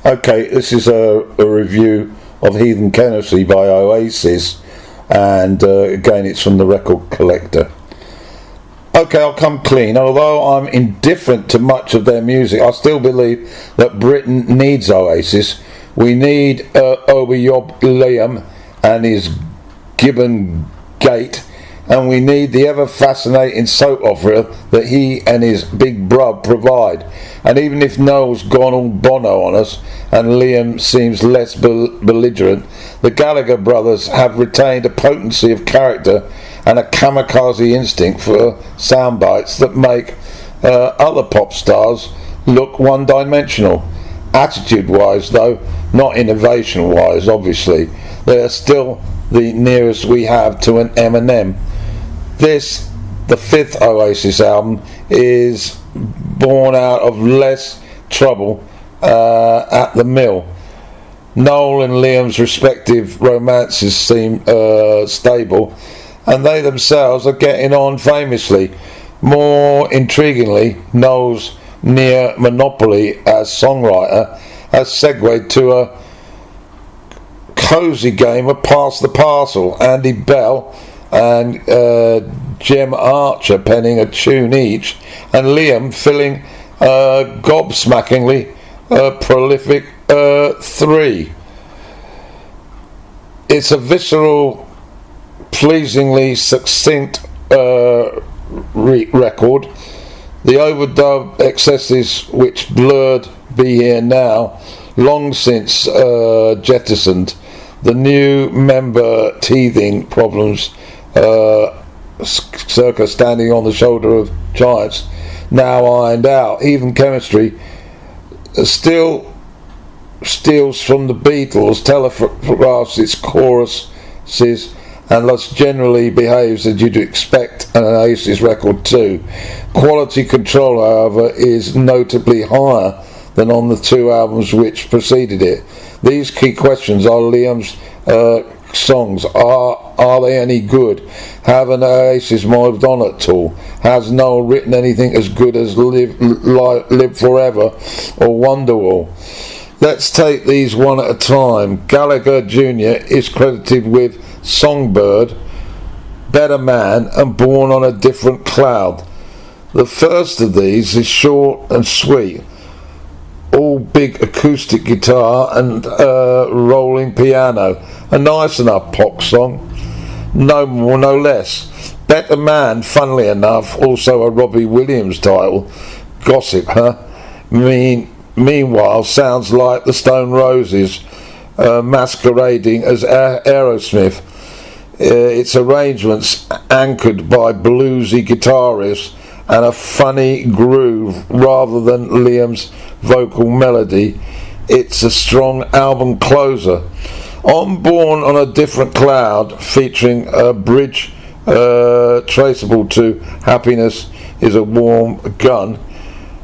Okay, this is a review of Heathen Chemistry by Oasis, and again it's from the Record Collector. Okay, I'll come clean. Although I'm indifferent to much of their music, I still believe that Britain needs Oasis. We need Obi-Yob Liam and his Gibbon Gate, and we need the ever-fascinating soap opera that he and his big brub provide. And even if Noel's gone all Bono on us and Liam seems less belligerent, the Gallagher brothers have retained a potency of character and a kamikaze instinct for sound bites that make other pop stars look one-dimensional. Attitude-wise, though, not innovation-wise, obviously, they are still the nearest we have to an Eminem. This, the fifth Oasis album, is born out of less trouble at the mill. Noel and Liam's respective romances seem stable, and they themselves are getting on famously. More intriguingly, Noel's near monopoly as songwriter has segued to a cosy game of Pass the Parcel. Andy Bell and Jem Archer penning a tune each, and Liam filling gobsmackingly prolific 3. It's a visceral, pleasingly succinct record. The overdub excesses which blurred Be Here Now long since jettisoned. The new member teething problems circa standing on the shoulder of giants now ironed out. Heathen Chemistry still steals from the Beatles, telegraphs its choruses, and thus generally behaves as you'd expect an Oasis record too. Quality control, however, is notably higher than on the 2 albums which preceded it. These key questions are Liam's songs. Are they any good? Have an Oasis moved on at all? Has Noel written anything as good as Live Forever or Wonderwall? Let's take these one at a time. Gallagher Jr. is credited with Songbird, Better Man and Born on a Different Cloud. The first of these is short and sweet, all big acoustic guitar and rolling piano. A nice enough pop song, no more no less. Better Man, funnily enough, also a Robbie Williams title. Gossip, huh? Meanwhile, sounds like the Stone Roses masquerading as Aerosmith. Its arrangements anchored by bluesy guitar riffs and a funny groove rather than Liam's vocal melody. It's a strong album closer. On Born on a Different Cloud, featuring a bridge traceable to Happiness is a Warm Gun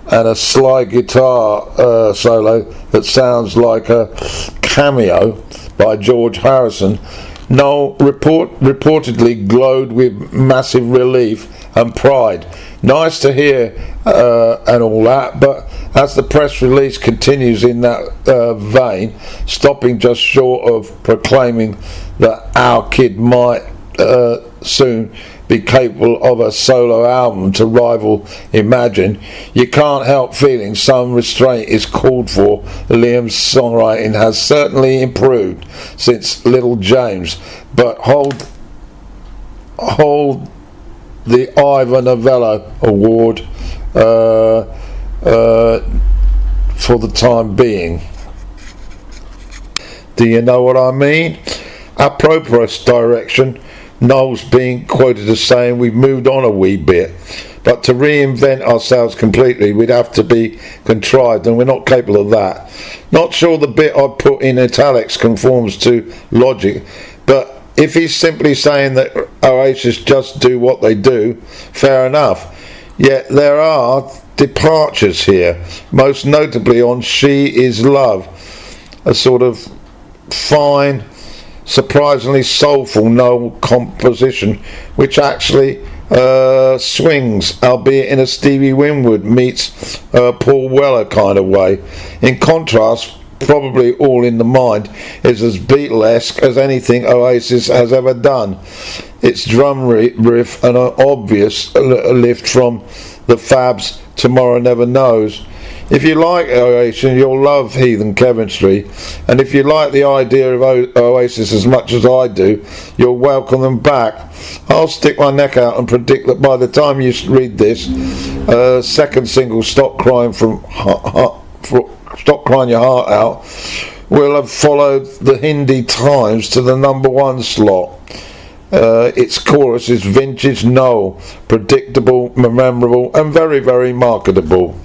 and a sly guitar solo that sounds like a cameo by George Harrison, Noel reportedly glowed with massive relief and pride. Nice to hear and all that, but as the press release continues in that vein, stopping just short of proclaiming that our kid might soon be capable of a solo album to rival Imagine, you can't help feeling some restraint is called for. Liam's songwriting has certainly improved since Little James, but hold the Ivor Novello Award for the time being. Do you know what I mean? Apropos direction, Noel's being quoted as saying we've moved on a wee bit, but to reinvent ourselves completely we'd have to be contrived, and we're not capable of that. Not sure the bit I put in italics conforms to logic, but if he's simply saying that Oasis just do what they do, fair enough. Yet there are departures here, most notably on She Is Love, a sort of fine, surprisingly soulful Noel composition, which actually swings, albeit in a Stevie Winwood meets Paul Weller kind of way. In contrast, probably all in the mind, is as Beatlesque as anything Oasis has ever done. Its drum riff and an obvious lift from the Fab's Tomorrow Never Knows. If you like Oasis, you'll love Heathen Chemistry, and if you like the idea of Oasis as much as I do, you'll welcome them back. I'll stick my neck out and predict that by the time you read this, second single, Stop Crying Your Heart Out, will have followed the Hindi Times to the #1 slot. Its chorus is vintage Noel, predictable, memorable, and very, very marketable.